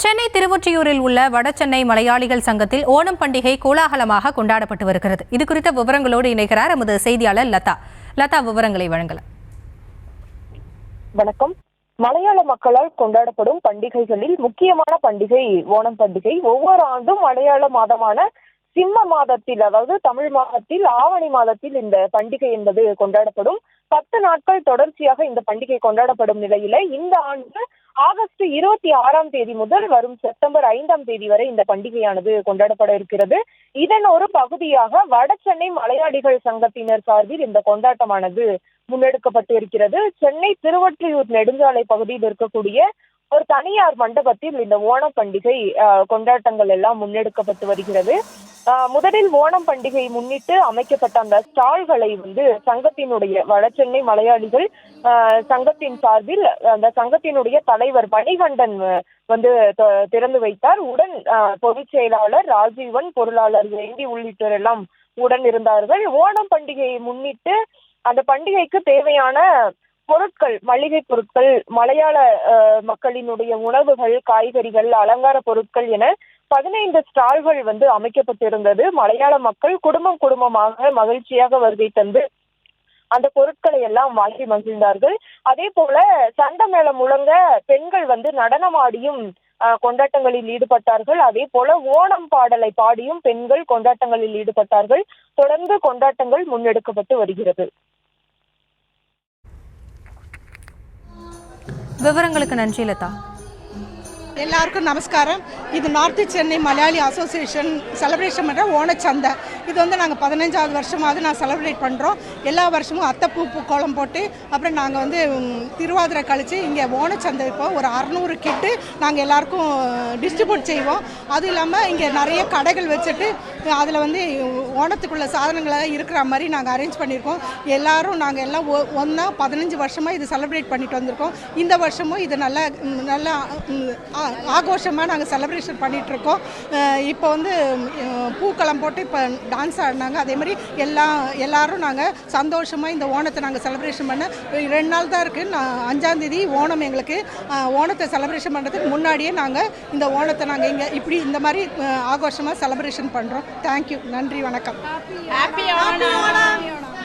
சென்னை திருவொற்றியூரில் உள்ள வடசென்னை மலையாளிகள் சங்கத்தில் ஓணம் பண்டிகை கோலாகலமாக கொண்டாடப்பட்டு வருகிறது. இது குறித்த விவரங்களோடு இணைகிறார் எமது செய்தியாளர் லதா. லதா, விவரங்களை வழங்கலாம். வணக்கம். மலையாள மக்களால் கொண்டாடப்படும் பண்டிகைகளில் முக்கியமான பண்டிகை ஓணம் பண்டிகை. ஒவ்வொரு ஆண்டும் மலையாள மாதமான சிம்ம மாதத்தில், அதாவது தமிழ் மாதத்தில் ஆவணி மாதத்தில் இந்த பண்டிகை என்பது கொண்டாடப்படும். 10 நாட்கள் தொடர்ச்சியாக இந்த பண்டிகை கொண்டாடப்படும் நிலையில இந்த ஆண்டு ஆகஸ்ட் 26ஆம் தேதி முதல் வரும் செப்டம்பர் 5ஆம் தேதி வரை இந்த பண்டிகையானது கொண்டாடப்பட இருக்கிறது. இதன் ஒரு பகுதியாக வடசென்னை மலையாளிகள் சங்கத்தினர் சார்பில் இந்த கொண்டாட்டமானது முன்னெடுக்கப்பட்டு இருக்கிறது. சென்னை திருவொற்றியூர் நெடுஞ்சாலை பகுதியில் இருக்கக்கூடிய ஒரு தனியார் மண்டபத்தில் இந்த ஓணம் பண்டிகை கொண்டாட்டங்கள் எல்லாம் முன்னெடுக்கப்பட்டு வருகிறது. முதலில் ஓணம் பண்டிகை முன்னிட்டு அமைக்கப்பட்ட அந்த ஸ்டால்களை சங்கத்தினுடைய வடசென்னை மலையாளிகள் சங்கத்தின் சார்பில் அந்த சங்கத்தினுடைய தலைவர் மணிகண்டன் திறந்து வைத்தார். உடன் பொதுச் செயலாளர் ராஜீவன், பொருளாளர் வேண்டி உள்ளிட்டோர் எல்லாம் உடன் இருந்தார்கள். ஓணம் பண்டிகையை முன்னிட்டு அந்த பண்டிகைக்கு தேவையான பொருட்கள், மளிகை பொருட்கள், மலையாள மக்களினுடைய உணவுகள், காய்கறிகள், அலங்கார பொருட்கள் என 15 ஸ்டால்கள் அமைக்கப்பட்டிருந்தது. மலையாள மக்கள் குடும்பமாக மகிழ்ச்சியாக வருகை தந்து அந்த பொருட்களை எல்லாம் வாங்கி மகிழ்ந்தார்கள். அதே போல சண்ட மேளம் முழங்க பெண்கள் நடனமாடியும் கொண்டாட்டங்களில் ஈடுபட்டார்கள். அதே போல ஓணம் பாடலை பாடியும் பெண்கள் கொண்டாட்டங்களில் ஈடுபட்டார்கள். தொடர்ந்து கொண்டாட்டங்கள் முன்னெடுக்கப்பட்டு வருகிறது. விவரங்களுக்கு நன்றி லதா. எல்லாருக்கும் நமஸ்காரம். இது north Chennai Malayali association celebration பண்ணுற ஓணச்சந்தை. இது நாங்கள் 15வது வருஷமாவது நான் செலிப்ரேட் பண்ணுறோம். எல்லா வருஷமும் அத்தைப்பூ கோலம் போட்டு அப்புறம் நாங்கள் திருவாதிரை கழித்து இங்கே ஓணச்சந்தை இப்போ ஒரு 600 கிட்டு நாங்கள் எல்லாருக்கும் டிஸ்ட்ரிபியூட் செய்வோம். அதுவும் இல்லாமல் இங்கே நிறைய கடைகள் வச்சுட்டு அதில் ஓணத்துக்குள்ள சாதனங்களை இருக்கிற மாதிரி நாங்கள் அரேஞ்ச் பண்ணியிருக்கோம். நாங்கள் எல்லாம் ஒன்றா 15 வருஷமாக இது செலிப்ரேட் பண்ணிட்டு வந்திருக்கோம். இந்த வருஷமும் இது நல்லா ஆகோஷமாக நாங்கள் செலிப்ரேஷன் பண்ணிகிட்ருக்கோம். இப்போ பூக்களம் போட்டு இப்போ டான்ஸ் ஆடினாங்க. அதே மாதிரி எல்லாரும் நாங்கள் சந்தோஷமாக இந்த ஓணத்தை நாங்கள் செலிப்ரேஷன் பண்ண 2 நாள் தான் இருக்குது. 5ஆம் தேதி ஓணம். எங்களுக்கு ஓணத்தை செலிப்ரேஷன் பண்ணுறதுக்கு முன்னாடியே நாங்கள் இந்த ஓணத்தை நாங்கள் இங்கே இப்படி இந்த மாதிரி ஆகோஷமாக செலிப்ரேஷன் பண்ணுறோம். தேங்க்யூ, நன்றி, வணக்கம். ஹாப்பி ஓணம்.